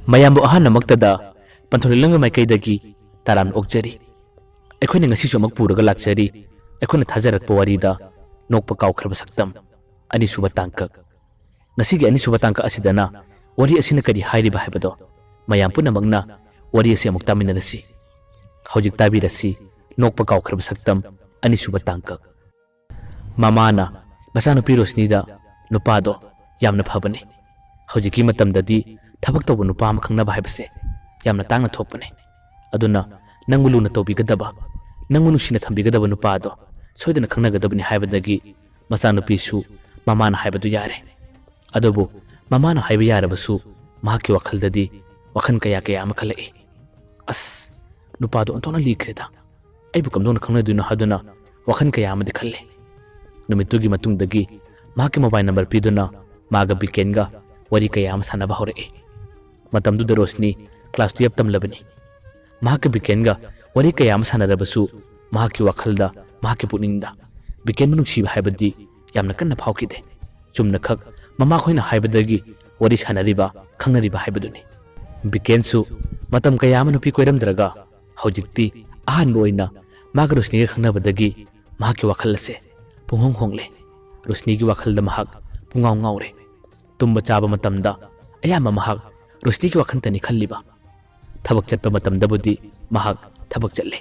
ꯃꯌꯥꯝꯕꯨ ꯑꯍꯥꯟꯕꯃꯛꯇꯗ ꯄꯟꯊꯣꯂꯤꯂꯪꯒ ꯃꯥꯏꯀꯩꯗꯒꯤ ꯇꯔꯥꯝꯅ ꯑꯣꯛꯆꯔꯤ꯫ ꯑꯩꯈꯣꯏꯅ ꯉꯁꯤꯁꯨ ꯑꯃꯨꯛ ꯄꯨꯔꯒ ꯂꯥꯛꯆꯔꯤ ꯑꯩꯈꯣꯏꯅ ꯊꯥꯖꯔꯛꯄ ꯋꯥꯔꯤꯗ ꯅꯣꯛꯄ ꯀꯥꯎꯈ꯭ꯔꯕ ꯁꯛꯇꯝ ꯑꯅꯤꯁꯨꯕ ꯇꯥꯡꯀꯛ꯫ ꯉꯁꯤꯒꯤ ꯑꯅꯤꯁꯨꯕ ꯇꯥꯡꯀꯛ ꯑꯁꯤꯗꯅ ꯋꯥꯔꯤ ꯑꯁꯤꯅ ꯀꯔꯤ ꯍꯥꯏꯔꯤꯕ ꯍꯥꯏꯕꯗꯣ ꯃꯌꯥꯝ ꯄꯨꯝꯅꯃꯛꯅ ꯋꯥꯔꯤ ꯑꯁꯤ ꯑꯃꯨꯛ ꯇꯥꯃꯤꯟꯅꯔꯁꯤ꯫ ꯍꯧꯖꯤꯛ ꯇꯥꯕꯤꯔꯁꯤ ꯅꯣꯛꯄ ꯀꯥꯎꯈ꯭ꯔꯕ ꯁꯛꯇꯝ ꯑꯅꯤꯁꯨꯕ ꯇꯥꯡꯀꯛ꯫ ꯃꯃꯥꯅ ꯃꯆꯥꯅꯨꯄꯤ ꯔꯣꯁꯅꯤꯗ ꯅꯨꯄꯥꯗꯣ ꯌꯥꯝꯅ ꯐꯕꯅꯤ, ꯍꯧꯖꯤꯛꯀꯤ ꯃꯇꯝꯗꯗꯤ ꯊꯕꯛ ꯇꯧꯕ ꯅꯨꯄꯥ ꯑꯃ ꯈꯪꯅꯕ ꯍꯥꯏꯕꯁꯦ ꯌꯥꯝꯅ ꯇꯥꯡꯅ ꯊꯣꯛꯄꯅꯤ, ꯑꯗꯨꯅ ꯅꯪꯕꯨ ꯂꯨꯅ ꯇꯧꯕꯤꯒꯗꯕ, ꯅꯪꯕꯨ ꯅꯨꯡꯁꯤꯅ ꯊꯝꯕꯤꯒꯗꯕ ꯅꯨꯄꯥꯗꯣ ꯁꯣꯏꯗꯅ ꯈꯪꯅꯒꯗꯕꯅꯤ ꯍꯥꯏꯕꯗꯒꯤ ꯃꯆꯥꯅꯨꯄꯤꯁꯨ ꯃꯃꯥꯅ ꯍꯥꯏꯕꯗꯨ ꯌꯥꯔꯦ꯫ ꯑꯗꯨꯕꯨ ꯃꯃꯥꯅ ꯍꯥꯏꯕ ꯌꯥꯔꯕꯁꯨ ꯃꯍꯥꯛꯀꯤ ꯋꯥꯈꯜꯗꯗꯤ ꯋꯥꯈꯜ ꯀꯌꯥ ꯑꯃ ꯈꯜꯂꯛꯏ꯫ ꯑꯁ, ꯅꯨꯄꯥꯗꯣ ꯑꯣꯟꯊꯣꯛꯅ ꯂꯤꯈ꯭ꯔꯦꯗ, ꯑꯩꯕꯨ ꯀꯝꯗꯧꯅ ꯈꯪꯅꯗꯣꯏꯅꯣ ꯍꯥꯏꯗꯨꯅ ꯋꯥꯈꯜ ꯀꯌꯥ ꯑꯃꯗꯤ ꯈꯜꯂꯦ꯫ ꯅꯨꯃꯤꯠꯇꯨꯒꯤ ꯃꯇꯨꯡꯗꯒꯤ ꯃꯍꯥꯛꯀꯤ ꯃꯣꯕꯥꯏꯜ ꯅꯝꯕꯔ ꯄꯤꯗꯨꯅ ꯃꯥꯒ ꯕꯤꯀꯦꯟꯒ ꯋꯥꯔꯤ ꯀꯌꯥ ꯑꯃ ꯁꯥꯟꯅꯕ ꯍꯧꯔꯛꯏ꯫ ꯃꯇꯝꯗꯨꯗ ꯔꯣꯁꯅꯤ ꯀ꯭ꯂꯥꯁ 12 ꯇꯝꯂꯕꯅꯤ꯫ ꯃꯍꯥꯛꯀ ꯕꯤꯀꯦꯟꯒ ꯋꯥꯔꯤ ꯀꯌꯥ ꯑꯃ ꯁꯥꯟꯅꯔꯕꯁꯨ ꯃꯍꯥꯛꯀꯤ ꯋꯥꯈꯜꯗ, ꯃꯍꯥꯛꯀꯤ ꯄꯨꯛꯅꯤꯡꯗ ꯕꯤꯀꯦꯟꯕꯨ ꯅꯨꯡꯁꯤꯕ ꯍꯥꯏꯕꯗꯤ ꯌꯥꯝꯅ ꯀꯟꯅ ꯐꯥꯎꯈꯤꯗꯦ꯫ ꯆꯨꯝꯅꯈꯛ ꯃꯃꯥꯈꯣꯏꯅ ꯍꯥꯏꯕꯗꯒꯤ ꯋꯥꯔꯤ ꯁꯥꯟꯅꯔꯤꯕ, ꯈꯪꯅꯔꯤꯕ ꯍꯥꯏꯕꯗꯨꯅꯤ꯫ ꯕꯤꯀꯦꯟꯁꯨ ꯃꯇꯝ ꯀꯌꯥ ꯑꯃ ꯅꯨꯄꯤ ꯀꯣꯏꯔꯝꯗ꯭ꯔꯒ ꯍꯧꯖꯤꯛꯇꯤ ꯑꯍꯥꯟꯕ ꯑꯣꯏꯅ ꯃꯥꯒ ꯔꯣꯁꯅꯤꯒ ꯈꯪꯅꯕꯗꯒꯤ ꯃꯍꯥꯛꯀꯤ ꯋꯥꯈꯜ ꯑꯁꯦ ꯄꯨꯡꯍꯣꯡ ꯍꯣꯡꯂꯦ꯫ ꯔꯣꯁꯅꯤꯒꯤ ꯋꯥꯈꯜꯗ ꯃꯍꯥꯛ ꯄꯨꯡꯉꯥꯎ ꯉꯥꯎꯔꯦ꯫ ꯇꯨꯝꯕ ꯆꯥꯕ ꯃꯇꯝꯗ ꯑꯌꯥꯝꯕ ꯃꯍꯥꯛ ꯔꯣꯁꯅꯤꯒꯤ ꯋꯥꯈꯜꯇꯅꯤ ꯈꯜꯂꯤꯕ꯫ ꯊꯕꯛ ꯆꯠꯄ ꯃꯇꯝꯗꯕꯨꯗꯤ ꯃꯍꯥꯛ ꯊꯕꯛ ꯆꯠꯂꯦ,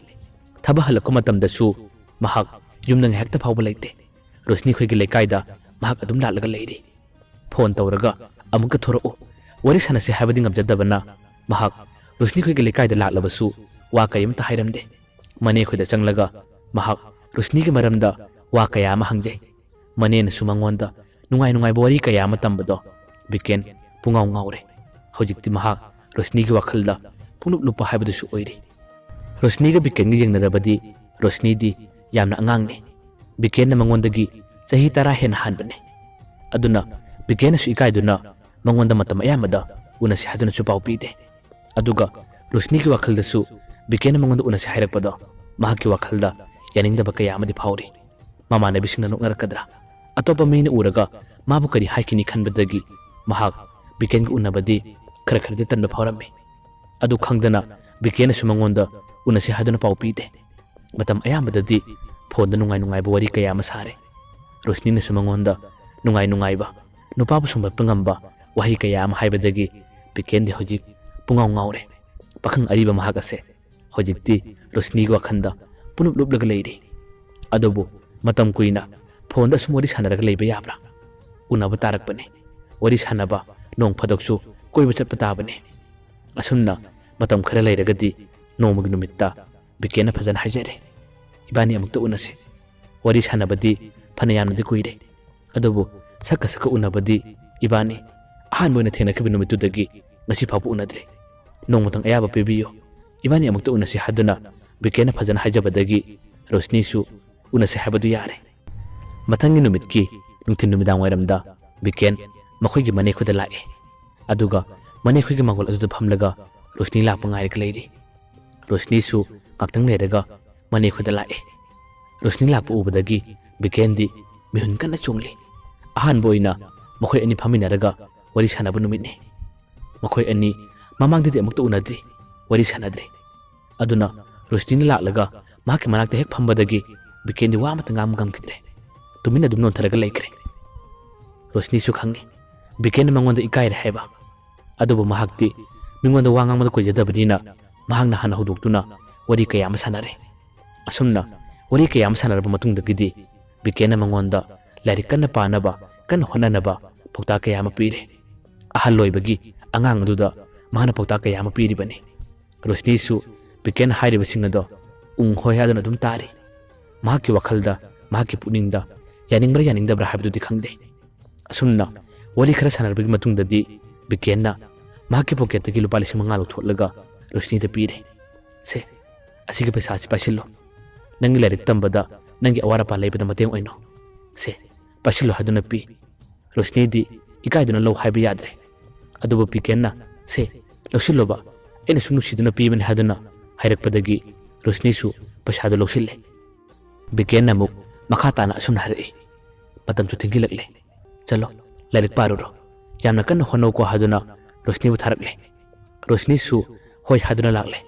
ꯊꯕꯛ ꯍꯜꯂꯛꯄ ꯃꯇꯝꯗꯁꯨ ꯃꯍꯥꯛ ꯌꯨꯝꯗ ꯉꯥꯏꯍꯥꯛꯇ ꯐꯥꯎꯕ ꯂꯩꯇꯦ꯫ ꯔꯣꯁꯅꯤ ꯈꯣꯏꯒꯤ ꯂꯩꯀꯥꯏꯗ ꯃꯍꯥꯛ ꯑꯗꯨꯝ ꯂꯥꯛꯂꯒ ꯂꯩꯔꯤ꯫ ꯐꯣꯟ ꯇꯧꯔꯒ ꯑꯃꯨꯛꯀ ꯊꯣꯔꯛꯎ, ꯋꯥꯔꯤ ꯁꯥꯟꯅꯁꯤ ꯍꯥꯏꯕꯗꯤ ꯉꯝꯖꯗꯕꯅ ꯃꯍꯥꯛ ꯔꯣꯁꯅꯤ ꯈꯣꯏꯒꯤ ꯂꯩꯀꯥꯏꯗ ꯂꯥꯛꯂꯕꯁꯨ ꯋꯥ ꯀꯔꯤꯝꯇ ꯍꯥꯏꯔꯝꯗꯦ꯫ ꯃꯅꯦ ꯈꯣꯏꯗ ꯆꯪꯂꯒ ꯃꯍꯥꯛ ꯔꯣꯁꯅꯤꯒꯤ ꯃꯔꯝꯗ ꯋꯥ ꯀꯌꯥ ꯑꯃ ꯍꯪꯖꯩ꯫ ꯃꯅꯦꯅꯁꯨ ꯃꯉꯣꯟꯗ ꯅꯨꯡꯉꯥꯏꯕ ꯋꯥꯔꯤ ꯀꯌꯥ ꯑꯃ ꯇꯝꯕꯗꯣ ꯕꯤꯀꯦꯟ ꯄꯨꯡꯉꯥꯎ ꯉꯥꯎꯔꯦ꯫ ꯍꯧꯖꯤꯛꯇꯤ ꯃꯍꯥꯛ ꯔꯣꯁꯅꯤꯒꯤ ꯋꯥꯈꯜꯗ ꯄꯨꯡꯂꯨꯞ ꯂꯨꯞꯄ ꯍꯥꯏꯕꯗꯨꯁꯨ ꯑꯣꯏꯔꯤ꯫ ꯔꯣꯁꯅꯤꯒ ꯕꯤꯀꯦꯟꯒ ꯌꯦꯡꯅꯔꯕꯗꯤ ꯔꯣꯁꯅꯤꯗꯤ ꯌꯥꯝꯅ ꯑꯉꯥꯡꯅꯤ, ꯕꯤꯀꯦꯟꯅ ꯃꯉꯣꯟꯗꯒꯤ ꯆꯍꯤ 10 ꯍꯦꯟꯅ ꯍꯥꯟꯕꯅꯤ꯫ ꯑꯗꯨꯅ ꯕꯤꯀꯦꯟꯅꯁꯨ ꯏꯀꯥꯏꯗꯨꯅ ꯃꯉꯣꯟꯗ ꯃꯇꯝ ꯑꯌꯥꯝꯕꯗ ꯎꯅꯁꯤ ꯍꯥꯏꯗꯨꯅꯁꯨ ꯄꯥꯎ ꯄꯤꯗꯦ꯫ ꯑꯗꯨꯒ ꯔꯣꯁꯅꯤꯒꯤ ꯋꯥꯈꯜꯗꯁꯨ ꯕꯤꯀꯦꯟꯅ ꯃꯉꯣꯟꯗ ꯎꯅꯁꯤ ꯍꯥꯏꯔꯛꯄꯗꯣ ꯃꯍꯥꯛꯀꯤ ꯋꯥꯈꯜꯗ ꯌꯥꯅꯤꯡꯗꯕ ꯀꯌꯥ ꯑꯃꯗꯤ ꯐꯥꯎꯔꯤ꯫ ꯃꯃꯥꯟꯅꯕꯤꯁꯤꯡꯅ ꯅꯣꯛꯅꯔꯛꯀꯗ꯭ꯔꯥ, ꯑꯇꯣꯞꯄ ꯃꯤꯅ ꯎꯔꯒ ꯃꯥꯕꯨ ꯀꯔꯤ ꯍꯥꯏꯈꯤꯅꯤ ꯈꯟꯕꯗꯒꯤ ꯃꯍꯥꯛ ꯕꯤꯀꯦꯟꯒ ꯎꯅꯕꯗꯤ ꯈꯔꯗꯤ ꯇꯟꯕ ꯐꯥꯎꯔꯝꯃꯤ꯫ ꯑꯗꯨ ꯈꯪꯗꯅ ꯕꯤꯀꯦꯟꯅꯁꯨ ꯃꯉꯣꯟꯗ ꯎꯅꯁꯤ ꯍꯥꯏꯗꯨꯅ ꯄꯥꯎ ꯄꯤꯗꯦ꯫ ꯃꯇꯝ ꯑꯌꯥꯝꯕꯗꯗꯤ ꯐꯣꯟꯗ ꯅꯨꯡꯉꯥꯏꯕ ꯋꯥꯔꯤ ꯀꯌꯥ ꯑꯃ ꯁꯥꯔꯦ꯫ ꯔꯣꯁꯅꯤꯅꯁꯨ ꯃꯉꯣꯟꯗ ꯅꯨꯡꯉꯥꯏꯕ, ꯅꯨꯄꯥꯕꯨ ꯁꯨꯝꯍꯠꯄ ꯉꯝꯕ ꯋꯥꯍꯩ ꯀꯌꯥ ꯑꯃ ꯍꯥꯏꯕꯗꯒꯤ ꯕꯤꯀꯦꯟꯗꯤ ꯍꯧꯖꯤꯛ ꯄꯨꯡꯉꯥꯎ ꯉꯥꯎꯔꯦ꯫ ꯄꯥꯈꯪ ꯑꯔꯤꯕ ꯃꯍꯥꯛ ꯑꯁꯦ ꯍꯧꯖꯤꯛꯇꯤ ꯔꯣꯁꯅꯤꯒꯤ ꯋꯥꯈꯜꯗ ꯄꯨꯂꯨꯞ ꯂꯨꯞꯂꯒ ꯂꯩꯔꯤ꯫ ꯑꯗꯨꯕꯨ ꯃꯇꯝ ꯀꯨꯏꯅ ꯐꯣꯟꯗ ꯁꯨꯝ ꯋꯥꯔꯤ ꯁꯥꯟꯅꯔꯒ ꯂꯩꯕ ꯌꯥꯕ꯭ꯔꯥ? ꯎꯅꯕ ꯇꯥꯔꯛꯄꯅꯤ, ꯋꯥꯔꯤ ꯁꯥꯟꯅꯕ, ꯅꯣꯡ ꯐꯥꯗꯣꯛꯁꯨ ꯀꯣꯏꯕ ꯆꯠꯄ ꯇꯥꯕꯅꯤ꯫ ꯑꯁꯨꯝꯅ ꯃꯇꯝ ꯈꯔ ꯂꯩꯔꯒꯗꯤ ꯅꯣꯡꯃꯒꯤ ꯅꯨꯃꯤꯠꯇ ꯕꯤꯀꯦꯟꯅ ꯐꯖꯅ ꯍꯥꯏꯖꯔꯦ, ꯏꯕꯥꯅꯤ ꯑꯃꯨꯛꯇ ꯎꯅꯁꯤ꯫ ꯋꯥꯔꯤ ꯁꯥꯟꯅꯕꯗꯤ ꯐꯅ ꯌꯥꯝꯅꯗꯤ ꯀꯨꯏꯔꯦ, ꯑꯗꯨꯕꯨ ꯁꯛꯀ ꯎꯅꯕꯗꯤ ꯏꯕꯥꯅꯤ ꯑꯍꯥꯟꯕ ꯑꯣꯏꯅ ꯊꯦꯡꯅꯈꯤꯕ ꯅꯨꯃꯤꯠꯇꯨꯗꯒꯤ ꯉꯁꯤ ꯐꯥꯎꯕ ꯎꯅꯗ꯭ꯔꯤ꯫ ꯅꯣꯡꯃꯇꯪ ꯑꯌꯥꯕ ꯄꯤꯕꯤꯌꯨ, ꯏꯕꯥꯅꯤ ꯑꯃꯨꯛꯇ ꯎꯅꯁꯤ ꯍꯥꯏꯗꯨꯅ ꯕꯤꯀꯦꯟꯅ ꯐꯖꯅ ꯍꯥꯏꯖꯕꯗꯒꯤ ꯔꯣꯁꯅꯤꯁꯨ ꯎꯅꯁꯤ ꯍꯥꯏꯕꯗꯨ ꯌꯥꯔꯦ꯫ ꯃꯊꯪꯒꯤ ꯅꯨꯃꯤꯠꯀꯤ ꯅꯨꯡꯊꯤꯟ ꯅꯨꯃꯤꯗꯥꯡꯋꯥꯏꯔꯝꯗ ꯕꯤꯀꯦꯟ ꯃꯈꯣꯏꯒꯤ ꯃꯅꯦ ꯈꯣꯏꯗ ꯂꯥꯛꯑꯦ꯫ ꯑꯗꯨꯒ ꯃꯅꯦ ꯈꯣꯏꯒꯤ ꯃꯥꯡꯒꯣꯜ ꯑꯗꯨꯗ ꯐꯝꯂꯒ ꯔꯣꯁꯅꯤ ꯂꯥꯛꯄ ꯉꯥꯏꯔꯒ ꯂꯩꯔꯤ꯫ ꯔꯣꯁꯅꯤꯁꯨ ꯉꯥꯛꯇꯪ ꯂꯩꯔꯒ ꯃꯅꯦ ꯈꯣꯏꯗ ꯂꯥꯛꯑꯦ꯫ ꯔꯣꯁꯅꯤ ꯂꯥꯛꯄ ꯎꯕꯗꯒꯤ ꯕꯤꯀꯦꯟꯗꯤ ꯃꯤꯍꯨꯟ ꯀꯟꯅ ꯆꯣꯡꯂꯤ꯫ ꯑꯍꯥꯟꯕ ꯑꯣꯏꯅ ꯃꯈꯣꯏ ꯑꯅꯤ ꯐꯝꯃꯤꯟꯅꯔꯒ ꯋꯥꯔꯤ ꯁꯥꯟꯅꯕ ꯅꯨꯃꯤꯠꯅꯤ꯫ ꯃꯈꯣꯏ ꯑꯅꯤ ꯃꯃꯥꯡꯗꯗꯤ ꯑꯃꯨꯛꯇ ꯎꯅꯗ꯭ꯔꯤ, ꯋꯥꯔꯤ ꯁꯥꯟꯅꯗ꯭ꯔꯤ꯫ ꯑꯗꯨꯅ ꯔꯣꯁꯅꯤꯅ ꯂꯥꯛꯂꯒ ꯃꯍꯥꯛꯀꯤ ꯃꯅꯥꯛꯇ ꯍꯦꯛ ꯐꯝꯕꯗꯒꯤ ꯕꯤꯀꯦꯟꯗꯤ ꯋꯥ ꯑꯃꯇ ꯉꯥꯡꯕ ꯉꯝꯈꯤꯗ꯭ꯔꯦ, ꯇꯨꯃꯤꯟꯅ ꯑꯗꯨꯝ ꯅꯣꯟꯊꯔꯒ ꯂꯩꯈ꯭ꯔꯦ꯫ ꯔꯣꯁꯅꯤꯁꯨ ꯈꯪꯉꯤ ꯕꯤꯀꯦꯟꯅ ꯃꯉꯣꯟꯗ ꯏꯀꯥꯏꯔꯦ ꯍꯥꯏꯕ, ꯑꯗꯨꯕꯨ ꯃꯍꯥꯛꯇꯤ ꯃꯤꯉꯣꯟꯗ ꯋꯥ ꯉꯥꯡꯕꯗ ꯀꯣꯏꯖꯗꯕꯅꯤꯅ ꯃꯍꯥꯛꯅ ꯍꯥꯟꯅ ꯍꯧꯗꯣꯛꯇꯨꯅ ꯋꯥꯔꯤ ꯀꯌꯥ ꯑꯃ ꯁꯥꯟꯅꯔꯦ꯫ ꯑꯁꯨꯝꯅ ꯋꯥꯔꯤ ꯀꯌꯥ ꯑꯃ ꯁꯥꯟꯅꯔꯕ ꯃꯇꯨꯡꯗꯒꯤꯗꯤ ꯕꯤꯀꯦꯟꯅ ꯃꯉꯣꯟꯗ ꯂꯥꯏꯔꯤꯛ ꯀꯟꯅ ꯄꯥꯅꯕ, ꯀꯟꯅ ꯍꯣꯠꯅꯅꯕ ꯄꯥꯎꯇꯥꯛ ꯀꯌꯥ ꯑꯃ ꯄꯤꯔꯦ꯫ ꯑꯍꯜ ꯑꯣꯏꯕꯒꯤ ꯑꯉꯥꯡ ꯑꯗꯨꯗ ꯃꯍꯥꯛꯅ ꯄꯥꯎꯇꯥꯛ ꯀꯌꯥ ꯑꯃ ꯄꯤꯔꯤꯕꯅꯤ꯫ ꯔꯣꯁꯅꯤꯁꯨ ꯕꯤꯀꯦꯟꯅ ꯍꯥꯏꯔꯤꯕꯁꯤꯡ ꯑꯗꯣ ꯍꯣꯏ ꯍꯥꯏꯗꯨꯅ ꯑꯗꯨꯝ ꯇꯥꯔꯤ꯫ ꯃꯍꯥꯛꯀꯤ ꯋꯥꯈꯜꯗ, ꯃꯍꯥꯛꯀꯤ ꯄꯨꯛꯅꯤꯡꯗ ꯌꯥꯅꯤꯡꯕ꯭ꯔꯥ ꯌꯥꯅꯤꯡꯗꯕ꯭ꯔꯥ ꯍꯥꯏꯕꯗꯨꯗꯤ ꯈꯪꯗꯦ꯫ ꯑꯁꯨꯝꯅ ꯋꯥꯔꯤ ꯈꯔ ꯁꯥꯟꯅꯔꯕꯒꯤ ꯃꯇꯨꯡꯗꯗꯤ ꯕꯤꯀꯦꯟꯅ ꯃꯍꯥꯛꯀꯤ ꯄꯣꯀꯦꯠꯇꯒꯤ ꯂꯨꯄꯥ 5,000 ꯂꯧꯊꯣꯛꯂꯒ ꯔꯣꯁꯅꯤꯗ ꯄꯤꯔꯦ꯫ ꯁꯦ, ꯑꯁꯤꯒꯤ ꯄꯩꯁꯥꯁꯤ ꯄꯥꯏꯁꯤꯜꯂꯣ, ꯅꯪꯒꯤ ꯂꯥꯏꯔꯤꯛ ꯇꯝꯕꯗ, ꯅꯪꯒꯤ ꯑꯋꯥꯠ ꯑꯄꯥ ꯂꯩꯕꯗ ꯃꯇꯦꯡ ꯑꯣꯏꯅꯣ꯫ ꯁꯦ, ꯄꯥꯏꯁꯤꯜꯂꯣ ꯍꯥꯏꯗꯨꯅ ꯄꯤ꯫ ꯔꯣꯁꯅꯤꯗꯤ ꯏꯀꯥꯏꯗꯨꯅ ꯂꯧ ꯍꯥꯏꯕ ꯌꯥꯗ꯭ꯔꯦ꯫ ꯑꯗꯨꯕꯨ ꯕꯤꯀꯦꯟꯅ ꯁꯦ, ꯂꯧꯁꯤꯜꯂꯣꯕ, ꯑꯩꯅ ꯁꯨꯝ ꯅꯨꯡꯁꯤꯗꯨꯅ ꯄꯤꯕꯅꯤ ꯍꯥꯏꯗꯨꯅ ꯍꯥꯏꯔꯛꯄꯗꯒꯤ ꯔꯣꯁꯅꯤꯁꯨ ꯄꯩꯁꯥꯗꯨ ꯂꯧꯁꯤꯜꯂꯦ꯫ ꯕꯤꯀꯦꯟꯅ ꯑꯃꯨꯛ ꯃꯈꯥ ꯇꯥꯅ ꯑꯁꯨꯝꯅ ꯍꯥꯏꯔꯛꯏ, ꯃꯇꯝꯁꯨ ꯊꯦꯡꯖꯤꯜꯂꯛꯂꯦ, ꯆꯠꯂꯣ ꯂꯥꯏꯔꯤꯛ ꯄꯥꯔꯨꯔꯣ, ꯌꯥꯝꯅ ꯀꯟꯅ ꯍꯣꯠꯅꯧꯀꯣ ꯍꯥꯏꯗꯨꯅ ꯔꯣꯁꯅꯤꯕꯨ ꯊꯥꯔꯛꯂꯦ꯫ ꯔꯣꯁꯅꯤꯁꯨ ꯍꯣꯏ ꯍꯥꯏꯗꯨꯅ ꯂꯥꯛꯂꯦ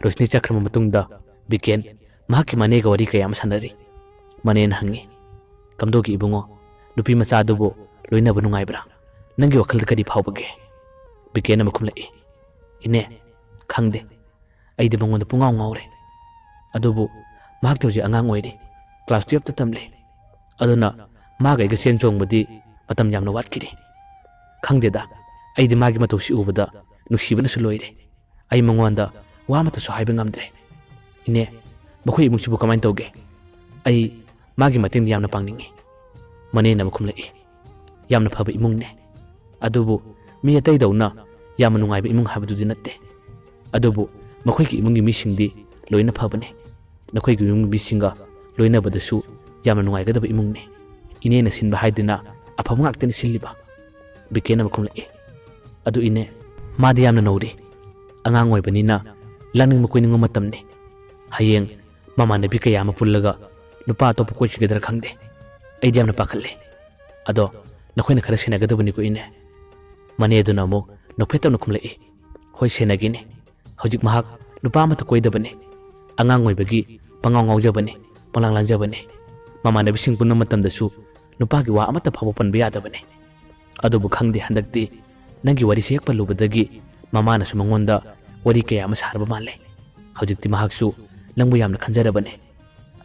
ꯔꯣꯁꯅꯤ ꯆꯠꯈ꯭ꯔꯕ ꯃꯇꯨꯡꯗ ꯕꯤꯀꯦꯟ ꯃꯍꯥꯛꯀꯤ ꯃꯅꯦꯒ ꯋꯥꯔꯤ ꯀꯌꯥ ꯑꯃ ꯁꯥꯟꯅꯔꯤ ꯃꯅꯦꯅ ꯍꯪꯉꯤ ꯀꯝꯗꯧꯒꯤ ꯏꯕꯨꯡꯉꯣ ꯅꯨꯄꯤ ꯃꯆꯥꯗꯨꯕꯨ ꯂꯣꯏꯅꯕ ꯅꯨꯡꯉꯥꯏꯕ꯭ꯔꯥ ꯅꯪꯒꯤ ꯋꯥꯈꯜꯗ ꯀꯔꯤ ꯐꯥꯎꯕꯒꯦ ꯕꯤꯀꯦꯟꯅ ꯈꯨꯝꯂꯛꯏ ꯏꯅꯦ ꯈꯪꯗꯦ ꯑꯩꯗꯤ ꯃꯉꯣꯟꯗ ꯄꯨꯡꯉꯥꯎ ꯉꯥꯎꯔꯦ ꯑꯗꯨꯕꯨ ꯃꯍꯥꯛꯇꯤ ꯍꯧꯖꯤꯛ ꯑꯉꯥꯡ ꯑꯣꯏꯔꯤ ꯀ꯭ꯂꯥꯁ 12ꯇ ꯇꯝꯂꯤ ꯑꯗꯨꯅ ꯃꯥꯒ ꯑꯩꯒ ꯆꯦꯟ ꯆꯣꯡꯕꯗꯤ ꯃꯇꯝ ꯌꯥꯝꯅ ꯋꯥꯠꯈꯤꯔꯤ ꯈꯪꯗꯦꯗ ꯑꯩꯗꯤ ꯃꯥꯒꯤ ꯃꯇꯧꯁꯤ ꯎꯕꯗ ꯅꯨꯡꯁꯤꯕꯅꯁꯨ ꯂꯣꯏꯔꯦ ꯑꯩ ꯃꯉꯣꯟꯗ ꯋꯥ ꯑꯃꯠꯇꯁꯨ ꯍꯥꯏꯕ ꯉꯝꯗ꯭ꯔꯦ ꯏꯅꯦ ꯃꯈꯣꯏ ꯏꯃꯨꯡꯁꯤꯕꯨ ꯀꯃꯥꯏꯅ ꯇꯧꯒꯦ ꯑꯩ ꯃꯥꯒꯤ ꯃꯇꯦꯡꯗꯤ ꯌꯥꯝꯅ ꯄꯥꯡꯅꯤꯡꯉꯤ ꯃꯅꯦꯅ ꯈꯨꯝꯂꯛꯏ ꯌꯥꯝꯅ ꯐꯕ ꯏꯃꯨꯡꯅꯦ ꯑꯗꯨꯕꯨ ꯃꯤ ꯑꯇꯩꯗꯧꯅ ꯌꯥꯝꯅ ꯅꯨꯡꯉꯥꯏꯕ ꯏꯃꯨꯡ ꯍꯥꯏꯕꯗꯨꯗꯤ ꯅꯠꯇꯦ ꯑꯗꯨꯕꯨ ꯃꯈꯣꯏꯒꯤ ꯏꯃꯨꯡꯒꯤ ꯃꯤꯁꯤꯡꯗꯤ ꯂꯣꯏꯅ ꯐꯕꯅꯤ ꯅꯈꯣꯏꯒꯤ ꯏꯃꯨꯡꯒꯤ ꯃꯤꯁꯤꯡꯒ ꯂꯣꯏꯅꯕꯗꯁꯨ ꯌꯥꯝꯅ ꯅꯨꯡꯉꯥꯏꯒꯗꯕ ꯏꯃꯨꯡꯅꯤ ꯏꯅꯦꯅ ꯁꯤꯟꯕ ꯍꯥꯏꯗꯨꯅ ꯑꯐꯕ ꯉꯥꯛꯇꯅꯤ ꯁꯤꯜꯂꯤꯕ ꯕꯤꯀꯦꯟꯅ ꯈꯨꯝꯂꯛꯏ ꯑꯗꯨ ꯏꯅꯦ ꯃꯥꯗꯤ ꯌꯥꯝꯅ ꯅꯧꯔꯤ ꯑꯉꯥꯡ ꯑꯣꯏꯕꯅꯤꯅ ꯂꯥꯡꯅꯤꯡꯕ ꯀꯣꯏꯅꯤꯡꯕ ꯃꯇꯝꯅꯤ ꯍꯌꯦꯡ ꯃꯃꯥꯟꯅꯕꯤ ꯀꯌꯥ ꯑꯃ ꯄꯨꯜꯂꯒ ꯅꯨꯄꯥ ꯑꯇꯣꯞꯄ ꯀꯣꯏꯈꯤꯒꯗ꯭ꯔꯥ ꯈꯪꯗꯦ ꯑꯩꯗꯤ ꯌꯥꯝꯅ ꯄꯥꯈꯠꯂꯦ ꯑꯗꯣ ꯅꯈꯣꯏꯅ ꯈꯔ ꯁꯦꯟꯅꯒꯗꯕꯅꯤꯀꯣ ꯏꯅꯦ ꯃꯅꯦꯗꯨꯅ ꯑꯃꯨꯛ ꯅꯣꯛꯐꯦꯠꯇꯧꯅ ꯈꯨꯝꯂꯛꯏ ꯍꯣꯏ ꯁꯦꯟꯅꯒꯦꯅꯦ ꯍꯧꯖꯤꯛ ꯃꯍꯥꯛ ꯅꯨꯄꯥ ꯑꯃꯠꯇ ꯀꯣꯏꯗꯕꯅꯤ ꯑꯉꯥꯡ ꯑꯣꯏꯕꯒꯤ ꯄꯉꯥꯎ ꯉꯥꯎꯖꯕꯅꯤ ꯄꯪꯂꯥꯡ ꯂꯥꯡꯖꯕꯅꯤ ꯃꯃꯥꯟꯅꯕꯤꯁꯤꯡ ꯄꯨꯟꯕ ꯃꯇꯝꯗꯁꯨ ꯅꯨꯄꯥꯒꯤ ꯋꯥ ꯑꯃꯠꯇ ꯐꯥꯎꯕ ꯄꯟꯕ ꯌꯥꯗꯕꯅꯤ ꯑꯗꯨꯕꯨ ꯈꯪꯗꯦ ꯍꯟꯗꯛꯇꯤ ꯅꯪꯒꯤ ꯋꯥꯔꯤꯁꯤ ꯍꯦꯛ ꯄꯜꯂꯨꯕꯗꯒꯤ ꯃꯃꯥꯅꯁꯨ ꯃꯉꯣꯟꯗ ꯋꯥꯔꯤ ꯀꯌꯥ ꯑꯃ ꯁꯥꯔꯕ ꯃꯥꯜꯂꯦ ꯍꯧꯖꯤꯛꯇꯤ ꯃꯍꯥꯛꯁꯨ ꯅꯪꯕꯨ ꯌꯥꯝꯅ ꯈꯟꯖꯔꯕꯅꯤ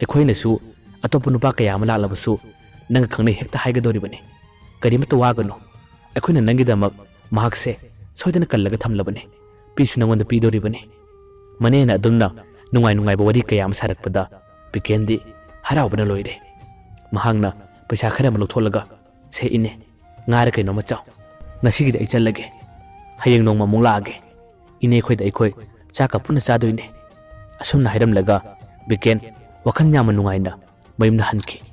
ꯑꯩꯈꯣꯏꯅꯁꯨ ꯑꯇꯣꯞꯄ ꯅꯨꯄꯥ ꯀꯌꯥ ꯑꯃ ꯂꯥꯛꯂꯕꯁꯨ ꯅꯪꯒ ꯈꯪꯅꯩ ꯍꯦꯛꯇ ꯍꯥꯏꯒꯗꯧꯔꯤꯕꯅꯤ ꯀꯔꯤꯃꯠꯇ ꯋꯥꯒꯅꯨ ꯑꯩꯈꯣꯏꯅ ꯅꯪꯒꯤꯗꯃꯛ ꯃꯍꯥꯛꯁꯦ ꯁꯣꯏꯗꯅ ꯀꯜꯂꯒ ꯊꯝꯂꯕꯅꯤ ꯄꯤꯁꯨ ꯅꯪꯉꯣꯟꯗ ꯄꯤꯗꯧꯔꯤꯕꯅꯤ ꯃꯅꯦꯅ ꯑꯗꯨꯝꯅ ꯅꯨꯡꯉꯥꯏ ꯅꯨꯡꯉꯥꯏꯕ ꯋꯥꯔꯤ ꯀꯌꯥ ꯑꯃ ꯁꯥꯔꯛꯄꯗ ꯕꯤꯀꯦꯟꯗꯤ ꯍꯔꯥꯎꯕꯅ ꯂꯣꯏꯔꯦ ꯃꯍꯥꯛꯅ ꯄꯩꯁꯥ ꯈꯔ ꯑꯃ ꯂꯧꯊꯣꯛꯂꯒ ꯁꯦ ꯏꯅꯦ ꯉꯥꯔ ꯀꯩꯅꯣꯝꯃ ꯆꯥꯎ ꯉꯁꯤꯒꯤꯗꯤ ꯑꯩ ꯆꯠꯂꯒꯦ ꯍꯌꯦꯡ ꯅꯣꯡꯃ ꯑꯃꯨꯛ ꯂꯥꯛꯑꯒꯦ ꯏꯅꯦ ꯑꯩꯈꯣꯏꯗ ꯑꯩꯈꯣꯏ ꯆꯥꯛꯀ ꯄꯨꯟꯅ ꯆꯥꯗꯣꯏꯅꯦ ꯑꯁꯨꯝꯅ ꯍꯥꯏꯔꯝꯂꯒ ꯕꯤꯀꯦꯟ ꯋꯥꯈꯜ ꯌꯥꯝꯅ ꯅꯨꯡꯉꯥꯏꯅ ꯃꯌꯨꯝꯗ ꯍꯟꯈꯤ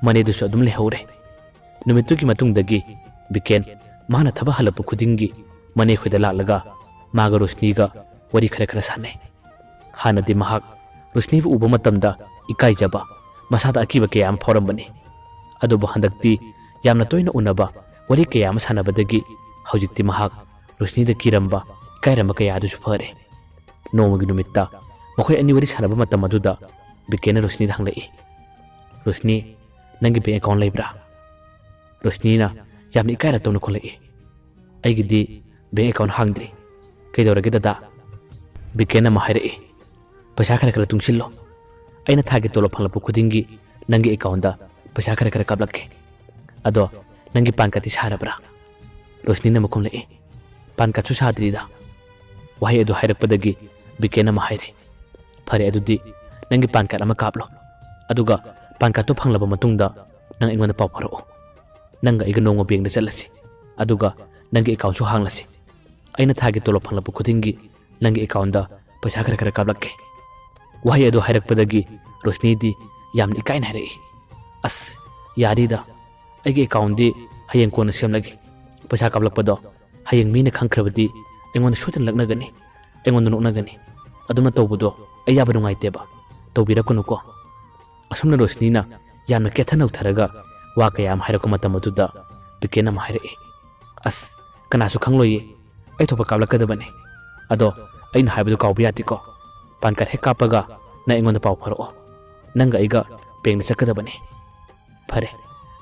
ꯃꯅꯦꯗꯨꯁꯨ ꯑꯗꯨꯝ ꯂꯩꯍꯧꯔꯦ ꯅꯨꯃꯤꯠꯇꯨꯒꯤ ꯃꯇꯨꯡꯗꯒꯤ ꯕꯤꯀꯦꯟ ꯃꯥꯅ ꯊꯕꯛ ꯍꯜꯂꯛꯄ ꯈꯨꯗꯤꯡꯒꯤ ꯃꯅꯦ ꯈꯣꯏꯗ ꯂꯥꯛꯂꯒ ꯃꯥꯒ ꯔꯣꯁꯅꯤꯒ ꯋꯥꯔꯤ ꯈꯔ ꯁꯥꯟꯅꯩ ꯍꯥꯟꯅꯗꯤ ꯃꯍꯥꯛ ꯔꯣꯁꯅꯤꯕꯨ ꯎꯕ ꯃꯇꯝꯗ ꯏꯀꯥꯏꯖꯕ ꯃꯁꯥꯗ ꯑꯀꯤꯕ ꯀꯌꯥ ꯑꯃ ꯐꯥꯎꯔꯝꯕꯅꯤ ꯑꯗꯨꯕꯨ ꯍꯟꯗꯛꯇꯤ ꯌꯥꯝꯅ ꯇꯣꯏꯅ ꯎꯅꯕ ꯋꯥꯔꯤ ꯀꯌꯥ ꯑꯃ ꯁꯥꯟꯅꯕꯗꯒꯤ ꯍꯧꯖꯤꯛꯇꯤ ꯃꯍꯥꯛ ꯔꯣꯁꯅꯤꯗ ꯀꯤꯔꯝꯕ ꯏꯀꯥꯏꯔꯝꯕ ꯀꯌꯥ ꯑꯗꯨꯁꯨ ꯐꯔꯦ ꯅꯣꯡꯃꯒꯤ ꯅꯨꯃꯤꯠꯇ ꯃꯈꯣꯏ ꯑꯅꯤ ꯋꯥꯔꯤ ꯁꯥꯟꯅꯕ ꯃꯇꯝ ꯑꯗꯨꯗ ꯕꯤꯀꯦꯟꯅ ꯔꯣꯁꯅꯤꯗ ꯍꯪꯂꯛꯏ ꯔꯣꯁꯅꯤ ꯅꯪꯒꯤ ꯕꯦꯡꯛ ꯑꯦꯀꯥꯎꯟꯠ ꯂꯩꯕ꯭ꯔꯥ ꯔꯣꯁꯅꯤꯅ ꯌꯥꯝꯅ ꯏꯀꯥꯏꯔ ꯇꯧꯅ ꯈꯨꯝꯂꯛꯏ ꯑꯩꯒꯤꯗꯤ ꯕꯦꯡꯛ ꯑꯦꯀꯥꯎꯟꯠ ꯍꯥꯡꯗ꯭ꯔꯤ ꯀꯩꯗꯧꯔꯒꯦ ꯗꯗꯥ ꯕꯤꯀꯦꯟꯅ ꯑꯃꯨꯛ ꯍꯥꯏꯔꯛꯏ ꯄꯩꯁꯥ ꯈꯔ ꯇꯨꯡꯁꯤꯜꯂꯣ ꯑꯩꯅ ꯊꯥꯒꯤ ꯇꯣꯂꯣꯞ ꯐꯪꯂꯛꯄ ꯈꯨꯗꯤꯡꯒꯤ ꯅꯪꯒꯤ ꯑꯦꯀꯥꯎꯟꯠꯗ ꯄꯩꯁꯥ ꯈꯔ ꯀꯥꯞꯂꯛꯀꯦ ꯑꯗꯣ ꯅꯪꯒꯤ ꯄꯥꯟ ꯀꯥꯔꯗꯇꯤ ꯁꯥꯔꯕ꯭ꯔꯥ ꯔꯣꯁꯅꯤꯅ ꯑꯃꯨꯛ ꯈꯨꯝꯂꯛꯏ ꯄꯥꯟ ꯀꯥꯔꯗꯁꯨ ꯁꯥꯗ꯭ꯔꯤꯗ ꯋꯥꯍꯩ ꯑꯗꯨ ꯍꯥꯏꯔꯛꯄꯗꯒꯤ ꯕꯤꯀꯦꯟ ꯑꯃ ꯍꯥꯏꯔꯦ ꯐꯔꯦ ꯑꯗꯨꯗꯤ ꯅꯪꯒꯤ ꯄꯥꯟ ꯀꯥꯔꯗ ꯑꯃ ꯀꯥꯞꯂꯣ ꯑꯗꯨꯒ ꯄꯥꯟ ꯀꯥꯔꯗꯇꯨ ꯐꯪꯂꯕ ꯃꯇꯨꯡꯗ ꯅꯪ ꯑꯩꯉꯣꯟꯗ ꯄꯥꯎ ꯐꯥꯎꯔꯛꯎ ꯅꯪꯒ ꯑꯩꯒ ꯅꯣꯡꯃ ꯕꯦꯡꯛꯗ ꯆꯠꯂꯁꯤ ꯑꯗꯨꯒ ꯅꯪꯒꯤ ꯑꯦꯀꯥꯎꯟꯠꯁꯨ ꯍꯥꯡꯂꯁꯤ ꯑꯩꯅ ꯊꯥꯒꯤ ꯇꯣꯂꯣꯞ ꯐꯪꯂꯛꯄ ꯈꯨꯗꯤꯡꯒꯤ ꯅꯪꯒꯤ ꯑꯦꯀꯥꯎꯟꯠꯗ ꯄꯩꯁꯥ ꯈꯔ ꯀꯥꯞꯂꯛꯀꯦ ꯋꯥꯍꯩ ꯑꯗꯨ ꯍꯥꯏꯔꯛꯄꯗꯒꯤ ꯔꯣꯁꯅꯤꯗꯤ ꯌꯥꯝꯅ ꯏꯀꯥꯏꯅ ꯍꯥꯏꯔꯛꯏ ꯑꯁ ꯌꯥꯔꯤꯗ ꯑꯩꯒꯤ ꯑꯦꯀꯥꯎꯟꯠꯗꯤ ꯍꯌꯦꯡ ꯀꯣꯟꯅ ꯁꯦꯝꯂꯒꯦ ꯄꯩꯁꯥ ꯀꯥꯞꯂꯛꯄꯗꯣ ꯍꯌꯦꯡ ꯃꯤꯅ ꯈꯪꯈ꯭ꯔꯕꯗꯤ ꯑꯩꯉꯣꯟꯗ ꯁꯣꯏꯗꯅ ꯂꯛꯅꯒꯅꯤ ꯑꯩꯉꯣꯟꯗ ꯅꯣꯛꯅꯒꯅꯤ ꯑꯗꯨꯝꯅ ꯇꯧꯕꯗꯣ ꯑꯩ ꯌꯥꯕ ꯅꯨꯡꯉꯥꯏꯇꯦꯕ ꯇꯧꯕꯤꯔꯛꯀꯅꯨꯀꯣ ꯑꯁꯨꯝꯅ ꯔꯣꯁꯅꯤꯅ ꯌꯥꯝꯅ ꯀꯦꯊ ꯅꯧꯊꯔꯒ ꯋꯥ ꯀꯌꯥ ꯑꯃ ꯍꯥꯏꯔꯛꯄ ꯃꯇꯝ ꯑꯗꯨꯗ ꯕꯤꯀꯦꯟ ꯑꯃ ꯍꯥꯏꯔꯛꯏ ꯑꯁ ꯀꯅꯥꯁꯨ ꯈꯪꯂꯣꯏꯌꯦ ꯑꯩ ꯊꯣꯛꯄ ꯀꯥꯞꯂꯛꯀꯗꯕꯅꯤ ꯑꯗꯣ ꯑꯩꯅ ꯍꯥꯏꯕꯗꯨ ꯀꯥꯎꯕ ꯌꯥꯗꯦꯀꯣ ꯄꯥꯟ ꯀꯥꯔꯗ ꯍꯦꯛ ꯀꯥꯞꯄꯒ ꯅꯪ ꯑꯩꯉꯣꯟꯗ ꯄꯥꯎ ꯐꯥꯎꯔꯛꯑꯣ ꯅꯪꯒ ꯑꯩꯒ ꯕꯦꯡꯛꯗ ꯆꯠꯀꯗꯕꯅꯤ ꯐꯔꯦ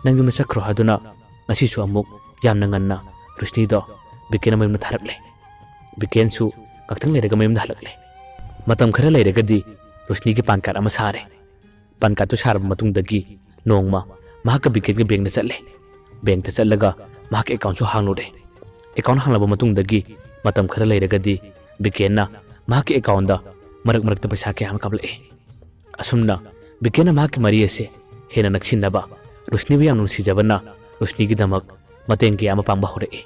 ꯅꯪ ꯌꯨꯝꯗ ꯆꯠꯈ꯭ꯔꯣ ꯍꯥꯏꯗꯨꯅ ꯉꯁꯤꯁꯨ ꯑꯃꯨꯛ ꯌꯥꯝꯅ ꯉꯟꯅ ꯔꯣꯁꯅꯤꯗꯣ ꯕꯤꯀꯦꯟ ꯃꯌꯨꯝꯗ ꯊꯥꯔꯛꯂꯦ ꯕꯤꯀꯦꯟꯁꯨ ꯉꯥꯛꯇꯪ ꯂꯩꯔꯒ ꯃꯌꯨꯝꯗ ꯍꯜꯂꯛꯂꯦ ꯃꯇꯝ ꯈꯔ ꯂꯩꯔꯒꯗꯤ ꯔꯣꯁꯅꯤꯒꯤ ꯄꯥꯟ ꯀꯥꯔꯗ ꯑꯃ ꯁꯥꯔꯦ ꯄꯥꯟ ꯀꯥꯔꯗꯇꯨ ꯁꯥꯔꯕ ꯃꯇꯨꯡꯗꯒꯤ ꯅꯣꯡꯃ ꯃꯍꯥꯛꯀ ꯕꯤꯀꯦꯟꯒ ꯕꯦꯡꯛꯗ ꯆꯠꯂꯦ ꯕꯦꯡꯛꯇ ꯆꯠꯂꯒ ꯃꯍꯥꯛꯀꯤ ꯑꯦꯀꯥꯎꯟꯠꯁꯨ ꯍꯥꯡꯂꯨꯔꯦ ꯑꯦꯀꯥꯎꯟꯠ ꯍꯥꯡꯂꯕ ꯃꯇꯨꯡꯗꯒꯤ ꯃꯇꯝ ꯈꯔ ꯂꯩꯔꯒꯗꯤ ꯕꯤꯀꯦꯟꯅ ꯃꯍꯥꯛꯀꯤ ꯑꯦꯀꯥꯎꯟꯠꯗ ꯃꯔꯛ ꯃꯔꯛꯇ ꯄꯩꯁꯥ ꯀꯌꯥ ꯑꯃ ꯀꯥꯞꯂꯛꯏ ꯑꯁꯨꯝꯅ ꯕꯤꯀꯦꯟꯅ ꯃꯍꯥꯛꯀꯤ ꯃꯔꯤ ꯑꯁꯤ ꯍꯦꯟꯅ ꯅꯛꯁꯤꯟꯅꯕ ꯔꯣꯁꯅꯤꯕꯨ ꯌꯥꯝꯅ ꯅꯨꯡꯁꯤꯖꯕꯅ ꯔꯣꯁꯅꯤꯒꯤꯗꯃꯛ ꯃꯇꯦꯡ ꯀꯌꯥ ꯑꯃ ꯄꯥꯡꯕ ꯍꯧꯔꯛꯏ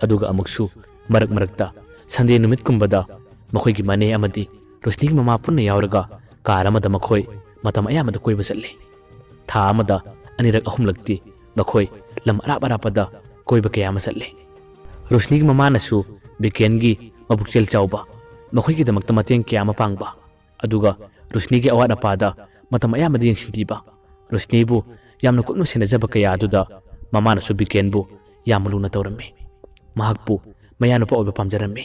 ꯑꯗꯨꯒ ꯑꯃꯨꯛꯁꯨ ꯃꯔꯛ ꯃꯔꯛꯇ ꯁꯟꯗꯦ ꯅꯨꯃꯤꯠꯀꯨꯝꯕꯗ ꯃꯈꯣꯏꯒꯤ ꯃꯅꯦ ꯑꯃꯗꯤ ꯔꯣꯁꯅꯤꯒꯤ ꯃꯃꯥ ꯄꯨꯟꯅ ꯌꯥꯎꯔꯒ ꯀꯥꯔ ꯑꯃꯗ ꯃꯈꯣꯏ ꯃꯇꯝ ꯑꯌꯥꯝꯕꯗ ꯀꯣꯏꯕ ꯆꯠꯂꯤ ꯊꯥ ꯑꯃꯗ ꯑꯅꯤꯔꯛ ꯑꯍꯨꯝꯂꯛꯇꯤ ꯃꯈꯣꯏ ꯂꯝ ꯑꯔꯥꯞ ꯑꯔꯥꯞꯄꯗ ꯀꯣꯏꯕ ꯀꯌా ꯑꯃ ꯆꯠꯂꯤ ꯔꯣꯁꯅꯤꯒꯤ ꯃꯃꯥꯅꯁꯨ ꯕꯤꯀꯦꯟꯒꯤ ꯃꯕꯨꯛꯆꯦꯜ ꯆꯥꯎꯕ ꯃꯈꯣꯏꯒꯤꯗꯃꯛꯇ ꯃꯇꯦꯡ ꯀꯌꯥ ꯑꯃ ꯄꯥꯡꯕ ꯑꯗꯨꯒ ꯔꯣꯁꯅꯤꯒꯤ ꯑꯋꯥꯠ ꯑꯄꯥꯗ ꯃꯇꯝ ꯑꯌꯥꯝꯕꯗ ꯌꯦꯡꯁꯤꯟꯕꯤꯕ ꯔꯣꯁꯅꯤꯕꯨ ꯌꯥꯝꯅ ꯀꯨꯞꯅ ꯁꯦꯟꯅꯖꯕ ꯀꯌꯥ ꯑꯗꯨꯗ ꯃꯃꯥꯅꯁꯨ ꯕꯤꯀꯦꯟꯕꯨ ꯌꯥꯝꯅ ꯂꯨꯅ ꯇꯧꯔꯝꯃꯤ ꯃꯍꯥꯛꯄꯨ ꯃꯌꯥꯅꯨꯄꯥ ꯑꯣꯏꯕ ꯄꯥꯝꯖꯔꯝꯃꯤ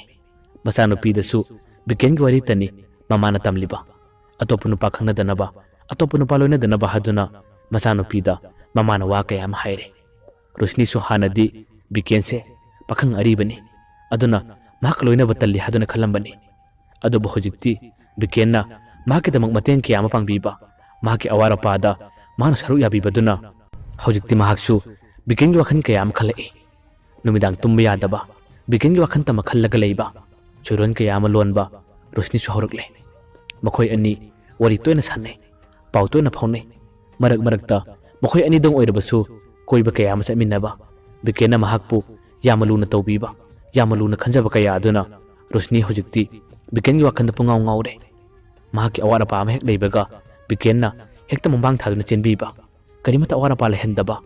ꯃꯆꯥꯅꯨꯄꯤꯗꯁꯨ ꯕꯤꯀꯦꯟꯒꯤ ꯋꯥꯔꯤ ꯇꯅꯤ ꯃꯃꯥꯅ ꯇꯝꯂꯤꯕ ꯑꯇꯣꯞꯄ ꯅꯨꯄꯥ ꯈꯪꯅꯗꯅꯕ ꯑꯇꯣꯞꯄ ꯅꯨꯄꯥ ꯂꯣꯏꯅꯗꯅꯕ ꯍꯥꯏꯗꯨꯅ ꯃꯆꯥꯅꯨꯄꯤꯗ ꯃꯃꯥꯅ ꯋꯥ ꯀꯌꯥ ꯑꯃ ꯍꯥꯏꯔꯦ ꯔꯣꯁꯅꯤꯁꯨ ꯍꯥꯟꯅꯗꯤ ꯕꯤꯀꯦꯟꯁꯦ ꯄꯥꯈꯪ ꯑꯔꯤꯕꯅꯤ ꯑꯗꯨꯅ ꯃꯍꯥꯛ ꯂꯣꯏꯅꯕ ꯇꯜꯂꯤ ꯍꯥꯏꯗꯨꯅ ꯈꯜꯂꯝꯕꯅꯤ ꯑꯗꯨꯕꯨ ꯍꯧꯖꯤꯛꯇꯤ ꯕꯤꯀꯦꯟꯅ ꯃꯍꯥꯛꯀꯤꯗꯃꯛ ꯃꯇꯦꯡ ꯀꯌꯥ ꯑꯃ ꯄꯥꯡꯕꯤꯕ ꯃꯍꯥꯛꯀꯤ ꯑꯋꯥꯠ ꯑꯄꯥꯗ ꯃꯍꯥꯛꯅ ꯁꯔꯨꯛ ꯌꯥꯕꯤꯕꯗꯨꯅ ꯍꯧꯖꯤꯛꯇꯤ ꯃꯍꯥꯛꯁꯨ ꯕꯤꯀꯦꯟꯒꯤ ꯋꯥꯈꯜ ꯀꯌꯥ ꯑꯃ ꯈꯜꯂꯛꯏ ꯅꯨꯃꯤꯗꯥꯡ ꯇꯨꯝꯕ ꯌꯥꯗꯕ ꯕꯤꯀꯦꯟꯒꯤ ꯋꯥꯈꯜ ꯇꯃ ꯈꯜꯂꯒ ꯂꯩꯕ ꯆꯣꯏꯔꯣꯟ ꯀꯌꯥ ꯑꯃ ꯂꯣꯟꯕ ꯔꯣꯁꯅꯤꯁꯨ ꯍꯧꯔꯛꯂꯦ ꯃꯈꯣꯏ ꯑꯅꯤ ꯋꯥꯔꯤ ꯇꯣꯏꯅ ꯁꯥꯟꯅꯩ ꯄꯥꯎ ꯇꯣꯏꯅ ꯐꯥꯎꯅꯩ ꯃꯔꯛ ꯃꯔꯛꯇ ꯃꯈꯣꯏ ꯑꯅꯤꯗꯪ ꯑꯣꯏꯔꯕꯁꯨ ꯀꯣꯏꯕ ꯀꯌꯥ ꯑꯃ ꯆꯠꯃꯤꯟꯅꯕ ꯕꯤꯀꯦꯟꯅ ꯃꯍꯥꯛꯄꯨ ꯌꯥꯝꯅ ꯂꯨꯅ ꯇꯧꯕꯤꯕ ꯌꯥꯝꯅ ꯂꯨꯅ ꯈꯟꯖꯕ ꯀꯌꯥ ꯑꯗꯨꯅ ꯔꯣꯁꯅꯤ ꯍꯧꯖꯤꯛꯇꯤ ꯕꯤꯀꯦꯟꯒꯤ ꯋꯥꯈꯜꯗ ꯄꯨꯡꯉꯥꯎ ꯉꯥꯎꯔꯦ ꯃꯍꯥꯛꯀꯤ ꯑꯋꯥꯠ ꯑꯄꯥ ꯑꯃ ꯍꯦꯛ ꯂꯩꯕꯒ ꯕꯤꯀꯦꯟꯅ ꯍꯦꯛꯇ ꯃꯃꯥꯡ ꯊꯥꯗꯨꯅ ꯆꯦꯟꯕꯤꯕ ꯀꯔꯤꯃꯠꯇ ꯑꯋꯥꯠ ꯑꯄꯥ ꯂꯩꯍꯟꯗꯕ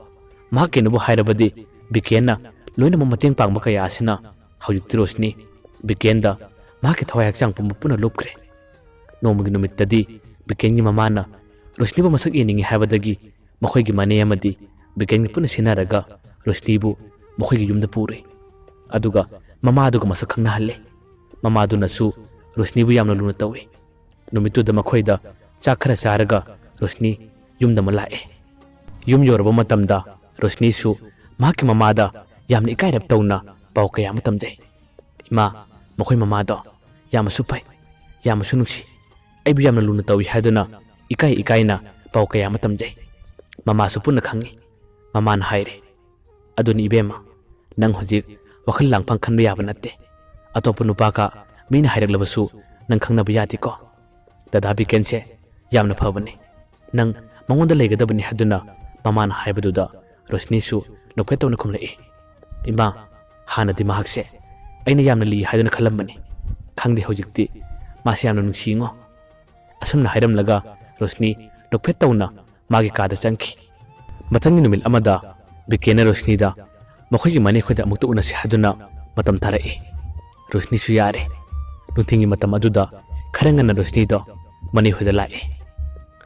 ꯃꯍꯥꯛꯀꯤꯅꯕꯨ ꯍꯥꯏꯔꯕꯗꯤ ꯕꯤꯀꯦꯟꯅ ꯂꯣꯏꯅꯃꯛ ꯃꯇꯦꯡ ꯄꯥꯡꯕ ꯀꯌꯥ ꯑꯁꯤꯅ ꯍꯧꯖꯤꯛꯇꯤ ꯔꯣꯁꯅꯤ ꯕꯤꯀꯦꯟꯗ ꯃꯍꯥꯛꯀꯤ ꯊꯋꯥꯏ ꯍꯛꯆꯥꯡ ꯄꯨꯝꯕ ꯄꯨꯟꯅ ꯂꯨꯞꯈ꯭ꯔꯦ ꯅꯣꯡꯃꯒꯤ ꯅꯨꯃꯤꯠꯇꯗꯤ ꯕꯤꯀꯦꯟꯒꯤ ꯃꯃꯥꯅ ꯔꯣꯁꯅꯤꯕꯨ ꯃꯁꯛ ꯌꯦꯡꯅꯤꯡꯉꯤ ꯍꯥꯏꯕꯗꯒꯤ ꯃꯈꯣꯏꯒꯤ ꯃꯅꯦ ꯑꯃꯗꯤ ꯕꯤꯀꯦꯟꯒ ꯄꯨꯟꯅ ꯁꯤꯟꯅꯔꯒ ꯔꯣꯁꯅꯤꯕꯨ ꯃꯈꯣꯏꯒꯤ ꯌꯨꯝꯗ ꯄꯨꯔꯦ ꯑꯗꯨꯒ ꯃꯃꯥꯗꯨꯒ ꯃꯁꯛ ꯈꯪꯅꯍꯜꯂꯦ ꯃꯃꯥꯗꯨꯅꯁꯨ ꯔꯣꯁꯅꯤꯕꯨ ꯌꯥꯝꯅ ꯂꯨꯅ ꯇꯧꯏ ꯅꯨꯃꯤꯠꯇꯨꯗ ꯃꯈꯣꯏꯗ ꯆꯥꯛ ꯈꯔ ꯆꯥꯔꯒ ꯔꯣꯁꯅꯤ ꯌꯨꯝꯗ ꯑꯃ ꯂꯥꯛꯑꯦ ꯌꯨꯝ ꯌꯧꯔꯕ ꯃꯇꯝꯗ ꯔꯣꯁꯅꯤꯁꯨ ꯃꯍꯥꯛꯀꯤ ꯃꯃꯥꯗ ꯌꯥꯝꯅ ꯏꯀꯥꯏꯔꯞ ꯇꯧꯅ ꯄꯥꯎ ꯀꯌꯥ ꯑꯃ ꯇꯝꯖꯩ ꯏꯃꯥ ꯃꯈꯣꯏ ꯃꯃꯥꯗꯣ ꯌꯥꯝꯅꯁꯨ ꯐꯩ ꯌꯥꯝꯅꯁꯨ ꯅꯨꯡꯁꯤ ꯑꯩꯕꯨ ꯌꯥꯝꯅ ꯂꯨꯅ ꯇꯧꯏ ꯍꯥꯏꯗꯨꯅ ꯏꯀꯥꯏꯅ ꯄꯥꯎ ꯀꯌꯥ ꯑꯃ ꯇꯝꯖꯩ ꯃꯃꯥꯁꯨ ꯄꯨꯟꯅ ꯈꯪꯉꯤ ꯃꯃꯥꯅ ꯍꯥꯏꯔꯦ ꯑꯗꯨꯅꯤ 이베ꯝꯃ ꯅꯪ ꯍꯧꯖꯤꯛ ꯋꯥꯈꯜ ꯂꯥꯡꯐꯥꯡ ꯈꯟꯕ ꯌꯥꯕ ꯅꯠꯇꯦ ꯑꯇꯣꯞꯄ ꯅꯨꯄꯥꯒ ꯃꯤꯅ ꯍꯥꯏꯔꯛꯂꯕꯁꯨ ꯅꯪ ꯈꯪꯅꯕ ꯌꯥꯗꯦꯀꯣ ꯗꯗꯥ ꯕꯤꯀꯦꯟꯁꯦ ꯌꯥꯝꯅ ꯐꯕꯅꯤ ꯅꯪ ꯃꯉꯣꯟꯗ ꯂꯩꯒꯗꯕꯅꯤ ꯍꯥꯏꯗꯨꯅ ꯃꯃꯥꯅ ꯍꯥꯏꯕꯗꯨꯗ ꯔꯣꯁꯅꯤꯁꯨ ꯅꯣꯛꯐꯦꯠ ꯇꯧꯅ ꯈꯨꯝꯂꯛꯏ ꯏꯃꯥ ꯍꯥꯟꯅꯗꯤ ꯃꯍꯥꯛꯁꯦ ꯑꯩꯅ ꯌꯥꯝꯅ ꯂꯤ ꯍꯥꯏꯗꯨꯅ ꯈꯜꯂꯝꯕꯅꯤ ꯈꯪꯗꯦ ꯍꯧꯖꯤꯛꯇꯤ ꯃꯥꯁꯦ ꯌꯥꯝꯅ ꯅꯨꯡꯁꯤꯉꯣ ꯑꯁꯨꯝꯅ ꯍꯥꯏꯔꯝꯂꯒ ꯔꯣꯁꯅꯤ ꯅꯣꯛꯐꯦꯠ ꯇꯧꯅ ꯃꯥꯒꯤ ꯀꯥꯗ ꯆꯪꯈꯤ ꯃꯊꯪꯒꯤ ꯅꯨꯃꯤꯠ ꯑꯃꯗ ꯕꯤꯀꯦꯟꯅ ꯔꯣꯁꯅꯤꯗ ꯃꯈꯣꯏꯒꯤ ꯃꯅꯦꯈꯣꯏꯗ ꯑꯃꯨꯛꯇ ꯎꯅꯁꯤ ꯍꯥꯏꯗꯨꯅ ꯃꯇꯝ ꯊꯥꯔꯛꯏ ꯔꯣꯁꯅꯤꯁꯨ ꯌꯥꯔꯦ ꯅꯨꯡꯊꯤꯜꯒꯤ ꯃꯇꯝ ꯑꯗꯨꯗ ꯈꯔ ꯉꯟꯅ ꯔꯣꯁꯅꯤꯗꯣ ꯃꯅꯦꯈꯣꯏꯗ ꯂꯥꯛꯑꯦ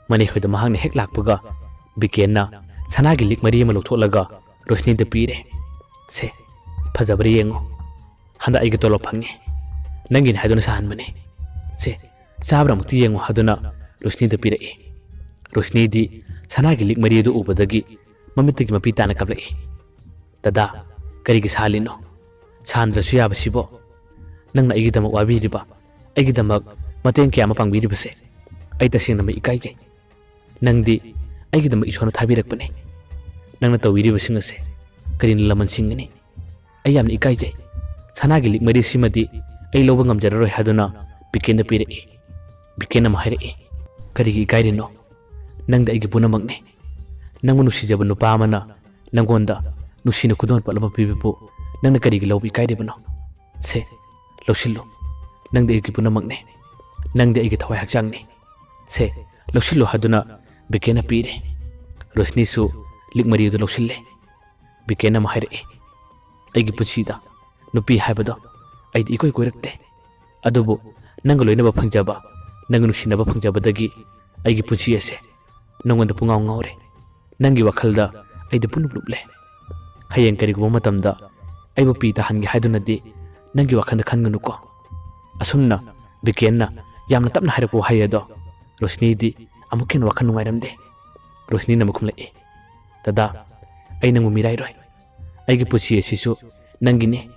ꯃꯅꯦꯈꯣꯏꯗ ꯃꯍꯥꯛꯅ ꯍꯦꯛ ꯂꯥꯛꯄꯒ ꯕꯤꯀꯦꯟꯅ ꯁꯅꯥꯒꯤ ꯂꯤꯛ ꯃꯔꯤ ꯑꯃ ꯂꯧꯊꯣꯛꯂꯒ ꯔꯣꯁꯅꯤꯗ ꯄꯤꯔꯦ ꯁꯦ ꯐꯖꯕ꯭ꯔꯥ ꯌꯦꯡꯉꯣ ꯍꯟꯗꯛ ꯑꯩꯒꯤ ꯇꯣꯂꯣꯞ ꯐꯪꯉꯦ ꯅꯪꯒꯤꯅꯤ ꯍꯥꯏꯗꯨꯅ ꯁꯥꯍꯟꯕꯅꯦ ꯁꯦ ꯆꯥꯕ꯭ꯔꯥ ꯑꯃꯨꯛꯇ ꯌꯦꯡꯉꯣ ꯍꯥꯏꯗꯨꯅ ꯔꯣꯁꯅꯤꯗ ꯄꯤꯔꯛꯏ ꯔꯣꯁꯅꯤꯗꯤ ꯁꯅꯥꯒꯤ ꯂꯤꯛ ꯃꯔꯤ ꯑꯗꯨ ꯎꯕꯗꯒꯤ ꯃꯃꯤꯠꯇꯒꯤ ꯃꯄꯤ ꯇꯥꯅ ꯀꯞꯂꯛꯏ ꯗꯗꯥ ꯀꯔꯤꯒꯤ ꯁꯥꯍꯜꯂꯤꯅꯣ ꯁꯥꯍꯟꯗ꯭ꯔꯁꯨ ꯌꯥꯕꯁꯤꯕꯣ ꯅꯪꯅ ꯑꯩꯒꯤꯗꯃꯛ ꯋꯥꯕꯤꯔꯤꯕ ꯑꯩꯒꯤꯗꯃꯛ ꯃꯇꯦꯡ ꯀꯌꯥ ꯑꯃ ꯄꯥꯡꯕꯤꯔꯤꯕꯁꯦ ꯑꯩ ꯇꯁꯦꯡꯅ ꯏꯀꯥꯏꯖꯩ ꯅꯪꯗꯤ ꯑꯩꯒꯤꯗꯃꯛ ꯏꯁꯣꯔꯅ ꯊꯥꯕꯤꯔꯛꯄꯅꯦ ꯅꯪꯅ ꯇꯧꯕꯤꯔꯤꯕꯁꯤꯡ ꯑꯁꯦ ꯀꯔꯤꯅ ꯂꯃꯟꯁꯤꯡꯒꯅꯤ ꯑꯩ ꯌꯥꯝꯅ ꯏꯀꯥꯏꯖꯩ ꯁꯅꯥꯒꯤ ꯂꯤꯛ ꯃꯔꯤꯁꯤꯃꯗꯤ ꯑꯩ ꯂꯧꯕ ꯉꯝꯖꯔꯔꯣꯏ ꯍꯥꯏꯗꯨꯅ ꯕꯤꯀꯦꯟꯗ ꯄꯤꯔꯛꯏ ꯕꯤꯀꯦꯟ ꯑꯃ ꯍꯥꯏꯔꯛꯏ ꯀꯔꯤꯒꯤ ꯏꯀꯥꯏꯔꯤꯅꯣ ꯅꯪꯗꯤ ꯑꯩꯒꯤ ꯄꯨꯝꯅꯃꯛꯅꯦ ꯅꯪꯕꯨ ꯅꯨꯡꯁꯤꯖꯕ ꯅꯨꯄꯥ ꯑꯃꯅ ꯅꯪꯉꯣꯟꯗ ꯅꯨꯡꯁꯤꯅ ꯈꯨꯗꯣꯜ ꯄꯣꯠ ꯑꯃ ꯄꯤꯕꯕꯨ ꯅꯪꯅ ꯀꯔꯤꯒꯤ ꯂꯧꯕ ꯏꯀꯥꯏꯔꯤꯕꯅꯣ ꯁꯦ ꯂꯧꯁꯤꯜꯂꯨ ꯅꯪꯗꯤ ꯑꯩꯒꯤ ꯄꯨꯝꯅꯃꯛꯅꯦ ꯅꯪꯗꯤ ꯑꯩꯒꯤ ꯊꯋꯥꯏ ꯍꯛꯆꯥꯡꯅꯤ ꯁꯦ ꯂꯧꯁꯤꯜꯂꯨ ꯍꯥꯏꯗꯨꯅ ꯕꯤꯀꯦꯟꯅ ꯄꯤꯔꯦ ꯔꯣꯁꯅꯤꯁꯨ ꯂꯤꯛ ꯃꯔꯤ ꯑꯗꯨ ꯂꯧꯁꯤꯜꯂꯦ ꯕꯤꯀꯦꯟ ꯑꯃ ꯍꯥꯏꯔꯛꯏ ꯑꯩꯒꯤ ꯄꯨꯟꯁꯤꯗ ꯅꯨꯄꯤ ꯍꯥꯏꯕꯗꯣ ꯑꯩꯗꯤ ꯏꯀꯣꯏ ꯀꯣꯏꯔꯛꯇꯦ ꯑꯗꯨꯕꯨ ꯅꯪꯒ ꯂꯣꯏꯅꯕ ꯐꯪꯖꯕ ꯅꯪꯒ ꯅꯨꯡꯁꯤꯅꯕ ꯐꯪꯖꯕꯗꯒꯤ ꯑꯩꯒꯤ ꯄꯨꯟꯁꯤ ꯑꯁꯦ ꯅꯪꯉꯣꯟꯗ ꯄꯨꯡꯉꯥꯎ ꯉꯥꯎꯔꯦ ꯅꯪꯒꯤ ꯋꯥꯈꯜꯗ ꯑꯩꯗꯤ ꯄꯨꯟꯅ ꯂꯨꯞꯂꯦ ꯍꯌꯦꯡ ꯀꯔꯤꯒꯨꯝꯕ ꯃꯇꯝꯗ ꯑꯩꯕꯨ ꯄꯤ ꯇꯥꯍꯟꯒꯦ ꯍꯥꯏꯗꯨꯅꯗꯤ ꯅꯪꯒꯤ ꯋꯥꯈꯜꯗ ꯈꯟꯒꯅꯨꯀꯣ ꯑꯁꯨꯝꯅ ꯕꯤꯀꯦꯟꯅ ꯌꯥꯝꯅ ꯇꯞꯅ ꯍꯥꯏꯔꯛꯄ ꯋꯥꯍꯩ ꯑꯗꯣ ꯔꯣꯁꯅꯤꯗꯤ ꯑꯃꯨꯛ ꯍꯦꯟꯅ ꯋꯥꯈꯜ ꯅꯨꯡꯉꯥꯏꯔꯝꯗꯦ ꯔꯣꯁꯅꯤꯅ ꯑꯃꯨꯛ ꯈꯨꯝꯂꯛꯏ ꯗꯗꯥ ꯑꯩ ꯅꯪꯕꯨ ꯃꯤꯔꯥꯏꯔꯣꯏ ꯑꯩꯒꯤ ꯄꯨꯟꯁꯤ ꯑꯁꯤꯁꯨ ꯅꯪꯒꯤꯅꯤ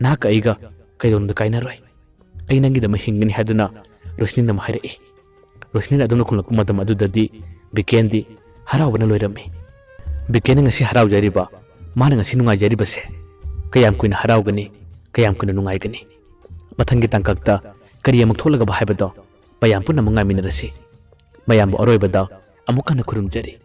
ꯅꯍꯥꯛꯀ ꯑꯩꯒ ꯀꯩꯗꯧꯅꯨꯡꯗ ꯀꯥꯏꯅꯔꯣꯏ ꯑꯩ ꯅꯪꯒꯤꯗꯃꯛ ꯍꯤꯡꯒꯅꯤ ꯍꯥꯏꯗꯨꯅ ꯔꯣꯁꯅꯤꯅ ꯑꯃꯨꯛ ꯍꯥꯏꯔꯛꯏ ꯔꯣꯁꯅꯤꯅ ꯑꯗꯨꯝꯅ ꯈꯨꯝꯂꯛꯄ ꯃꯇꯝ ꯑꯗꯨꯗꯗꯤ ꯕꯤꯀꯦꯟꯗꯤ ꯍꯔꯥꯎꯕꯅ ꯂꯣꯏꯔꯝꯃꯤ ꯕꯤꯀꯦꯟꯅ ꯉꯁꯤ ꯍꯔꯥꯎꯖꯔꯤꯕ ꯃꯥꯅ ꯉꯁꯤ ꯅꯨꯡꯉꯥꯏꯖꯔꯤꯕꯁꯦ ꯀꯌꯥꯝ ꯀꯨꯏꯅ ꯍꯔꯥꯎꯒꯅꯤ ꯀꯌꯥꯝ ꯀꯨꯏꯅ ꯅꯨꯡꯉꯥꯏꯒꯅꯤ ꯃꯊꯪꯒꯤ ꯇꯥꯡꯀꯛꯇ ꯀꯔꯤ ꯑꯃꯨꯛ ꯊꯣꯛꯂꯒꯕ ꯍꯥꯏꯕꯗꯣ ꯃꯌꯥꯝ ꯄꯨꯟꯅ ꯑꯃꯨꯛ ꯉꯥꯏꯃꯤꯟꯅꯔꯁꯤ ꯃꯌꯥꯝꯕꯨ ꯑꯔꯣꯏꯕꯗ ꯑꯃꯨꯛ ꯍꯟꯅ ꯈꯨꯔꯨꯝꯖꯔꯤ